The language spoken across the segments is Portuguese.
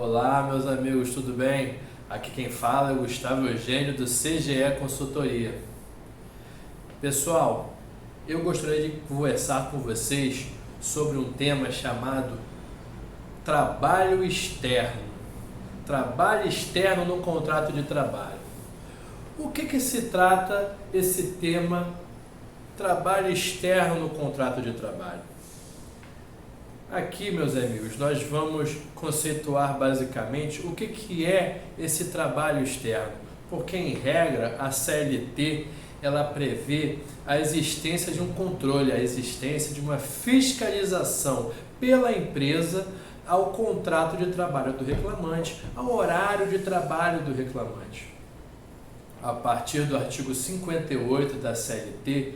Olá, meus amigos, tudo bem? Aqui quem fala é o Gustavo Eugênio do CGE Consultoria. Pessoal, eu gostaria de conversar com vocês sobre um tema chamado trabalho externo. Trabalho externo no contrato de trabalho. O que se trata esse tema trabalho externo no contrato de trabalho? Aqui, meus amigos, nós vamos conceituar basicamente o que é esse trabalho externo, porque em regra a CLT ela prevê a existência de um controle, a existência de uma fiscalização pela empresa ao contrato de trabalho do reclamante, ao horário de trabalho do reclamante. A partir do artigo 58 da CLT,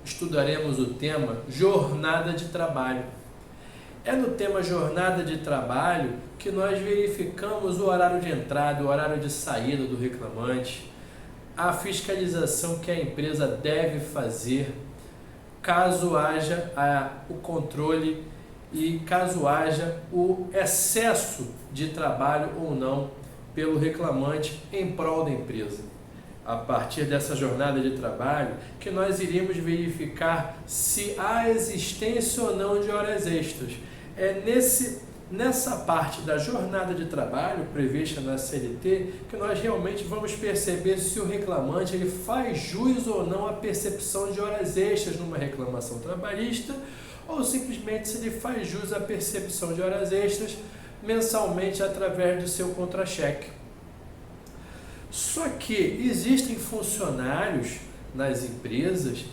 estudaremos o tema jornada de trabalho. É no tema jornada de trabalho que nós verificamos o horário de entrada, o horário de saída do reclamante, a fiscalização que a empresa deve fazer caso haja o controle e caso haja o excesso de trabalho ou não pelo reclamante em prol da empresa. A partir dessa jornada de trabalho que nós iremos verificar se há existência ou não de horas extras. É nessa parte da jornada de trabalho prevista na CLT que nós realmente vamos perceber se o reclamante ele faz jus ou não à percepção de horas extras numa reclamação trabalhista ou simplesmente se ele faz jus à percepção de horas extras mensalmente através do seu contra-cheque. Só que existem funcionários nas empresas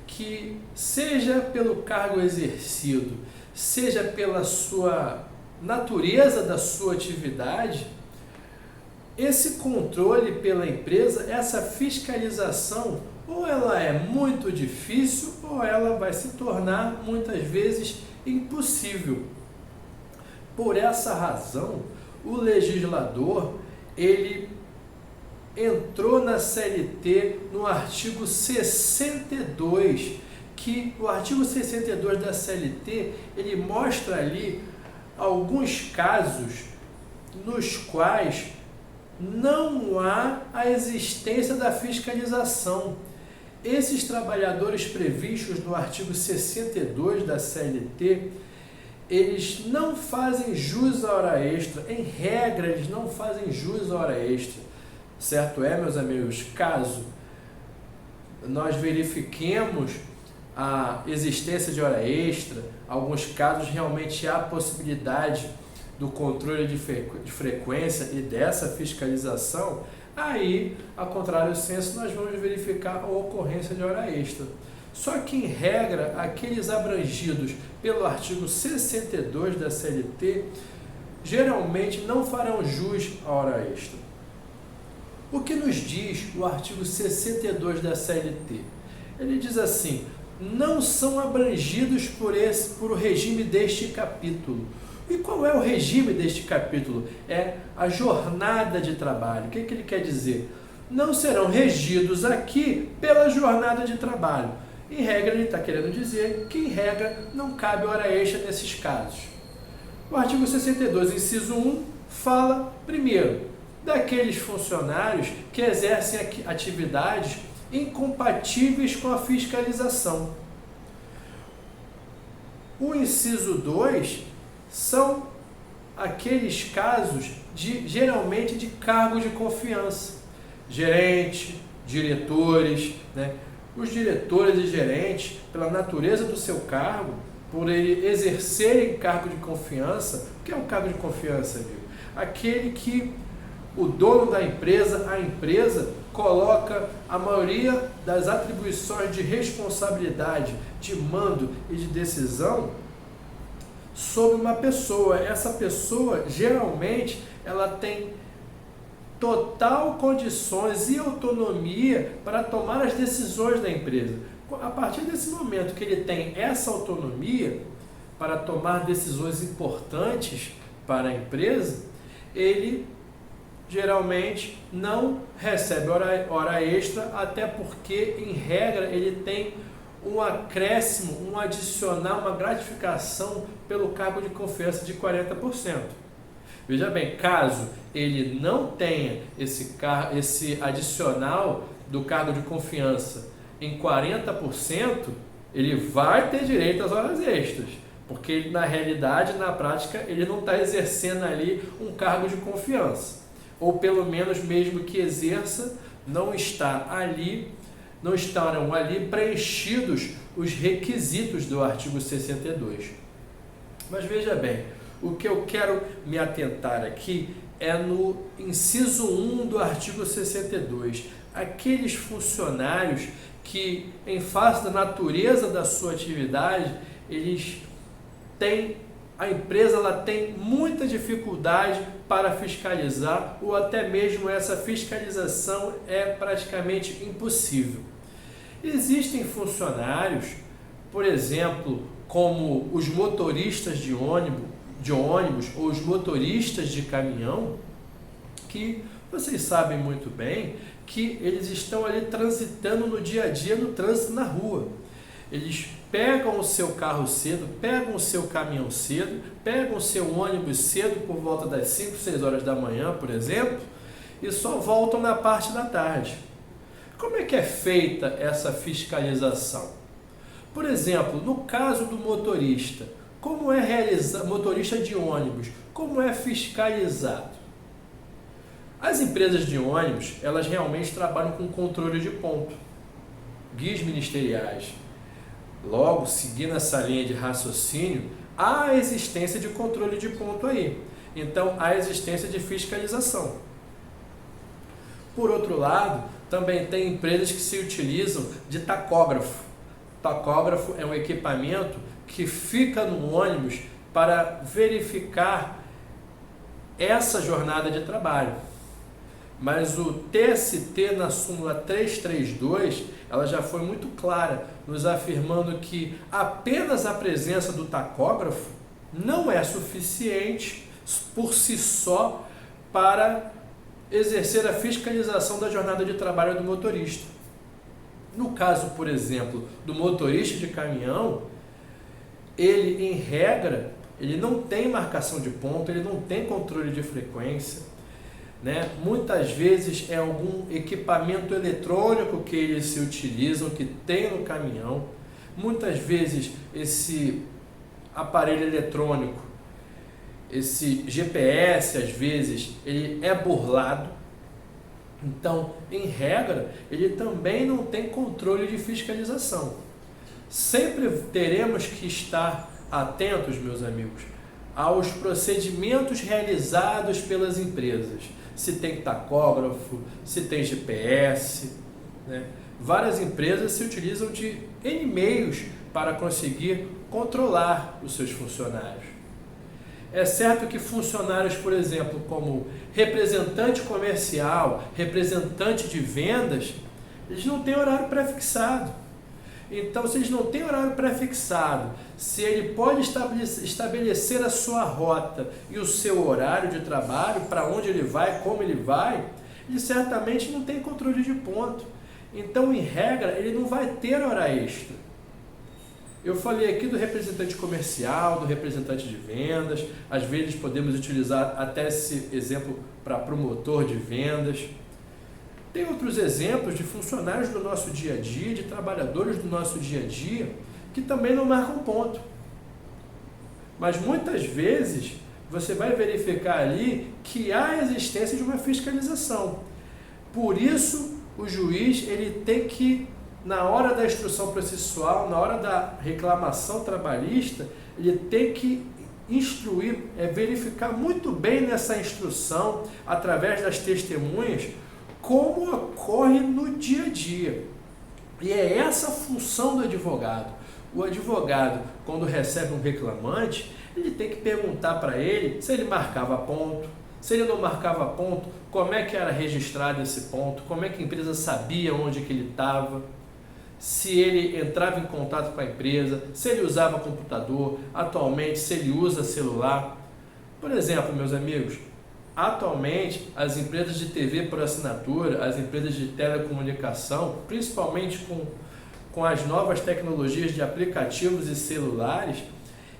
que, seja pelo cargo exercido, seja pela sua natureza da sua atividade, esse controle pela empresa, essa fiscalização, ou ela é muito difícil ou ela vai se tornar muitas vezes impossível. Por essa razão, o legislador, ele entrou na CLT no artigo 62, que o artigo 62 da CLT, ele mostra ali alguns casos nos quais não há a existência da fiscalização. Esses trabalhadores previstos no artigo 62 da CLT, eles não fazem jus à hora extra, em regra eles não fazem jus à hora extra. Certo é, meus amigos, caso nós verifiquemos a existência de hora extra, alguns casos realmente há possibilidade do controle de frequência e dessa fiscalização, aí, a contrário senso, nós vamos verificar a ocorrência de hora extra. Só que, em regra, aqueles abrangidos pelo artigo 62 da CLT, geralmente não farão jus à hora extra. O que nos diz o artigo 62 da CLT? Ele diz assim: não são abrangidos por o regime deste capítulo. E qual é o regime deste capítulo? É a jornada de trabalho. O que ele quer dizer? Não serão regidos aqui pela jornada de trabalho. Em regra, ele está querendo dizer que, em regra, não cabe hora extra nesses casos. O artigo 62, inciso 1, fala, primeiro, daqueles funcionários que exercem atividades incompatíveis com a fiscalização. O inciso 2 são aqueles casos geralmente de cargo de confiança. Gerente, diretores, Os diretores e gerentes, pela natureza do seu cargo, por ele exercerem cargo de confiança. O que é um cargo de confiança, amigo? Aquele que o dono da empresa, a empresa, coloca a maioria das atribuições de responsabilidade, de mando e de decisão sobre uma pessoa. Essa pessoa, geralmente, ela tem total condições e autonomia para tomar as decisões da empresa. A partir desse momento que ele tem essa autonomia para tomar decisões importantes para a empresa, ele geralmente não recebe hora extra, até porque, em regra, ele tem um acréscimo, um adicional, uma gratificação pelo cargo de confiança de 40%. Veja bem, caso ele não tenha esse adicional do cargo de confiança em 40%, ele vai ter direito às horas extras, porque ele, na realidade, na prática, ele não está exercendo ali um cargo de confiança, ou pelo menos mesmo que exerça, não estarão ali preenchidos os requisitos do artigo 62. Mas veja bem, o que eu quero me atentar aqui é no inciso 1 do artigo 62, aqueles funcionários que, em face da natureza da sua atividade, a empresa ela tem muita dificuldade para fiscalizar, ou até mesmo essa fiscalização é praticamente impossível. Existem funcionários, por exemplo, como os motoristas de ônibus ou os motoristas de caminhão, que vocês sabem muito bem que eles estão ali transitando no dia a dia, no trânsito na rua. Eles pegam o seu carro cedo, pegam o seu caminhão cedo, pegam o seu ônibus cedo por volta das 5, 6 horas da manhã, por exemplo, e só voltam na parte da tarde. Como é que é feita essa fiscalização? Por exemplo, no caso do motorista, como é realizado, motorista de ônibus, como é fiscalizado? As empresas de ônibus, elas realmente trabalham com controle de ponto, guias ministeriais. Logo, seguindo essa linha de raciocínio, há a existência de controle de ponto aí. Então, há a existência de fiscalização. Por outro lado, também tem empresas que se utilizam de tacógrafo. Tacógrafo é um equipamento que fica no ônibus para verificar essa jornada de trabalho. Mas o TST, na súmula 332, ela já foi muito clara, nos afirmando que apenas a presença do tacógrafo não é suficiente por si só para exercer a fiscalização da jornada de trabalho do motorista. No caso, por exemplo, do motorista de caminhão, ele, em regra, ele não tem marcação de ponto, ele não tem controle de frequência, né? Muitas vezes é algum equipamento eletrônico que eles se utilizam, que tem no caminhão. Muitas vezes esse aparelho eletrônico, esse GPS, às vezes, ele é burlado. Então, em regra, ele também não tem controle de fiscalização. Sempre teremos que estar atentos, meus amigos, aos procedimentos realizados pelas empresas. Se tem tacógrafo, se tem GPS, né? Várias empresas se utilizam de N meios para conseguir controlar os seus funcionários. É certo que funcionários, por exemplo, como representante comercial, representante de vendas, eles não têm horário pré-fixado. Então, se eles não têm horário pré-fixado, se ele pode estabelecer a sua rota e o seu horário de trabalho, para onde ele vai, como ele vai, ele certamente não tem controle de ponto. Então, em regra, ele não vai ter hora extra. Eu falei aqui do representante comercial, do representante de vendas, às vezes podemos utilizar até esse exemplo para promotor de vendas. Tem outros exemplos de funcionários do nosso dia a dia, de trabalhadores do nosso dia a dia, que também não marcam ponto. Mas muitas vezes você vai verificar ali que há a existência de uma fiscalização. Por isso, o juiz ele tem que, na hora da instrução processual, na hora da reclamação trabalhista, ele tem que instruir, verificar muito bem nessa instrução, através das testemunhas, como ocorre no dia a dia. E é essa a função do advogado. O advogado, quando recebe um reclamante, ele tem que perguntar para ele se ele marcava ponto, se ele não marcava ponto, como é que era registrado esse ponto, como é que a empresa sabia onde que ele estava, se ele entrava em contato com a empresa, se ele usava computador, atualmente se ele usa celular. Por exemplo, meus amigos, atualmente, as empresas de TV por assinatura, as empresas de telecomunicação, principalmente com as novas tecnologias de aplicativos e celulares,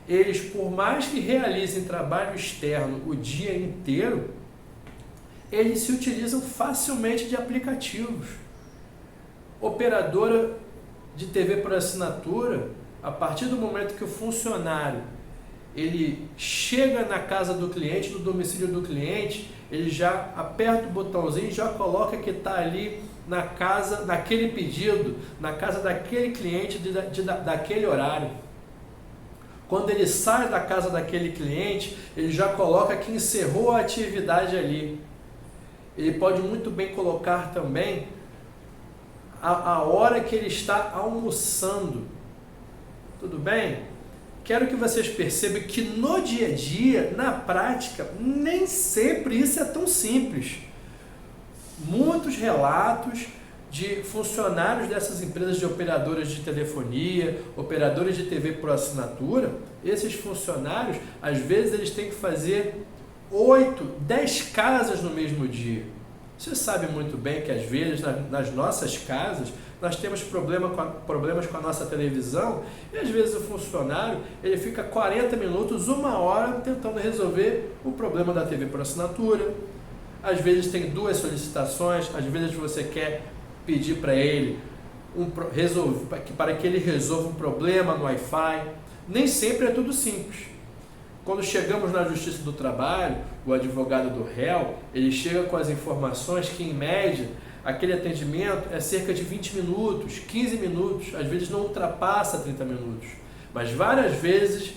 eles, por mais que realizem trabalho externo o dia inteiro, eles se utilizam facilmente de aplicativos. Operadora de TV por assinatura, a partir do momento que o funcionário ele chega na casa do cliente, no domicílio do cliente, ele já aperta o botãozinho, já coloca que está ali na casa, naquele pedido, na casa daquele cliente, daquele horário. Quando ele sai da casa daquele cliente, ele já coloca que encerrou a atividade ali. Ele pode muito bem colocar também a hora que ele está almoçando. Tudo bem? Quero que vocês percebam que no dia a dia, na prática, nem sempre isso é tão simples. Muitos relatos de funcionários dessas empresas de operadoras de telefonia, operadoras de TV por assinatura, esses funcionários, às vezes, eles têm que fazer 8, 10 casas no mesmo dia. Você sabe muito bem que, às vezes, nas nossas casas, nós temos problemas com a nossa televisão e, às vezes, o funcionário ele fica 40 minutos, 1 hora, tentando resolver o problema da TV por assinatura. Às vezes tem 2 solicitações, às vezes você quer pedir para ele para que ele resolva um problema no Wi-Fi. Nem sempre é tudo simples. Quando chegamos na Justiça do Trabalho, o advogado do réu, ele chega com as informações que, em média, aquele atendimento é cerca de 20 minutos, 15 minutos, às vezes não ultrapassa 30 minutos. Mas várias vezes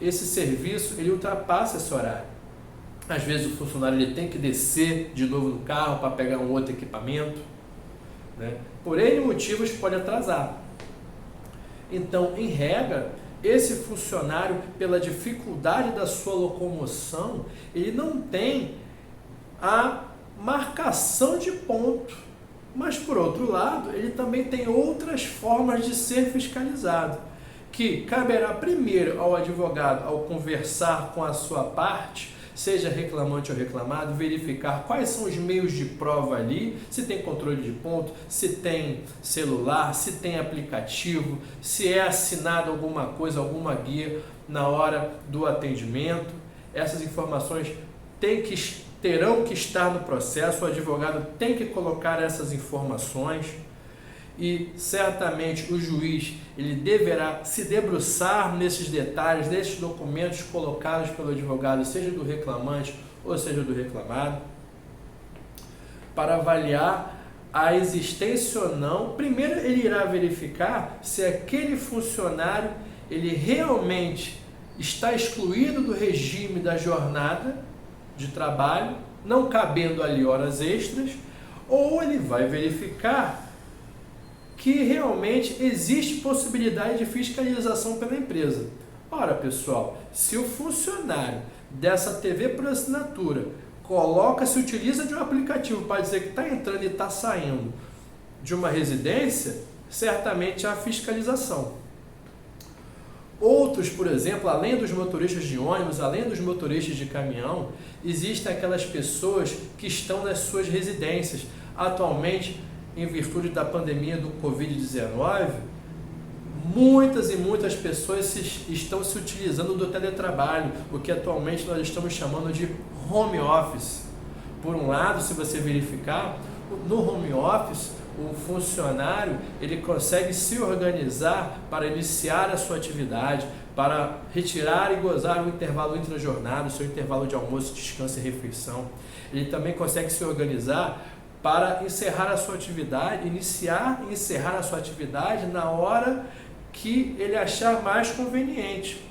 esse serviço ele ultrapassa esse horário. Às vezes o funcionário ele tem que descer de novo no carro para pegar um outro equipamento, né? Por N motivos pode atrasar. Então, em regra, esse funcionário, pela dificuldade da sua locomoção, ele não tem a marcação de ponto. Mas, por outro lado, ele também tem outras formas de ser fiscalizado, que caberá primeiro ao advogado, ao conversar com a sua parte, seja reclamante ou reclamado, verificar quais são os meios de prova ali, se tem controle de ponto, se tem celular, se tem aplicativo, se é assinado alguma coisa, alguma guia na hora do atendimento. Essas informações terão que estar no processo, o advogado tem que colocar essas informações e certamente o juiz ele deverá se debruçar nesses detalhes, nesses documentos colocados pelo advogado, seja do reclamante ou seja do reclamado, para avaliar a existência ou não. Primeiro ele irá verificar se aquele funcionário ele realmente está excluído do regime da jornada de trabalho, não cabendo ali horas extras, ou ele vai verificar que realmente existe possibilidade de fiscalização pela empresa. Ora, pessoal, se o funcionário dessa TV por assinatura se utiliza de um aplicativo para dizer que está entrando e está saindo de uma residência, certamente há fiscalização. Outros, por exemplo, além dos motoristas de ônibus, além dos motoristas de caminhão, existem aquelas pessoas que estão nas suas residências. Atualmente, em virtude da pandemia do Covid-19, muitas e muitas pessoas estão se utilizando do teletrabalho, o que atualmente nós estamos chamando de home office. Por um lado, se você verificar, no home office, o funcionário ele consegue se organizar para iniciar a sua atividade, para retirar e gozar o intervalo intra-jornada, o seu intervalo de almoço, descanso e refeição. Ele também consegue se organizar para encerrar a sua atividade, iniciar e encerrar a sua atividade na hora que ele achar mais conveniente.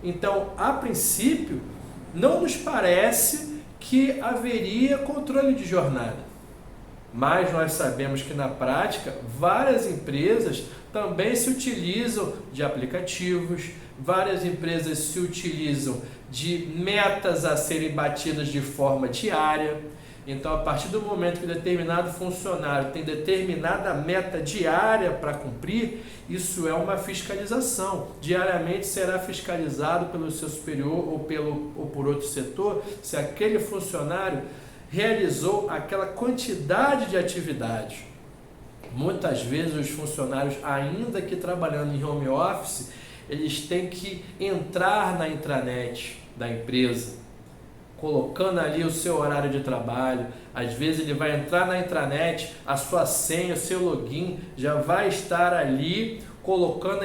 Então, a princípio, não nos parece que haveria controle de jornada. Mas nós sabemos que na prática, várias empresas também se utilizam de aplicativos, várias empresas se utilizam de metas a serem batidas de forma diária. Então, a partir do momento que determinado funcionário tem determinada meta diária para cumprir, isso é uma fiscalização. Diariamente será fiscalizado pelo seu superior ou por outro setor se aquele funcionário realizou aquela quantidade de atividade. Muitas vezes os funcionários, ainda que trabalhando em home office, eles têm que entrar na intranet da empresa, colocando ali o seu horário de trabalho. Às vezes ele vai entrar na intranet, a sua senha, o seu login já vai estar ali, colocando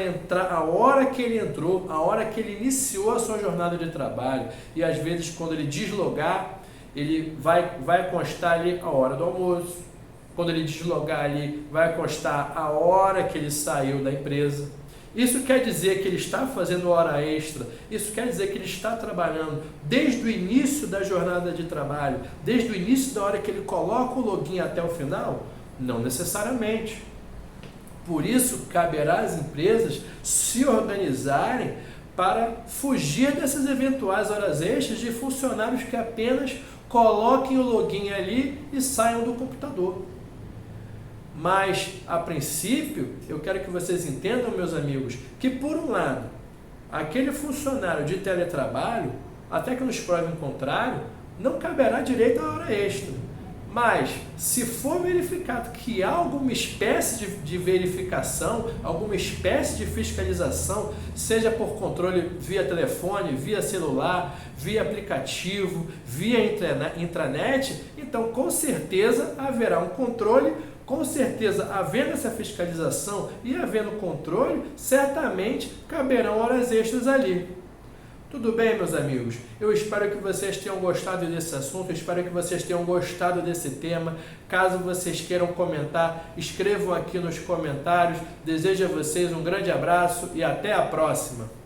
a hora que ele entrou, a hora que ele iniciou a sua jornada de trabalho. E às vezes quando ele deslogar, ele vai constar ali a hora do almoço. Quando ele deslogar ali, vai constar a hora que ele saiu da empresa. Isso quer dizer que ele está fazendo hora extra, isso quer dizer que ele está trabalhando desde o início da jornada de trabalho, desde o início da hora que ele coloca o login até o final? Não necessariamente. Por isso, caberá às empresas se organizarem para fugir dessas eventuais horas extras de funcionários que apenas coloquem o login ali e saiam do computador. Mas, a princípio, eu quero que vocês entendam, meus amigos, que por um lado, aquele funcionário de teletrabalho, até que nos prove o contrário, não caberá direito à hora extra. Mas, se for verificado que há alguma espécie de verificação, alguma espécie de fiscalização, seja por controle via telefone, via celular, via aplicativo, via intranet, então com certeza haverá um controle. Com certeza, havendo essa fiscalização e havendo controle, certamente caberão horas extras ali. Tudo bem, meus amigos? Eu espero que vocês tenham gostado desse assunto, eu espero que vocês tenham gostado desse tema. Caso vocês queiram comentar, escrevam aqui nos comentários. Desejo a vocês um grande abraço e até a próxima!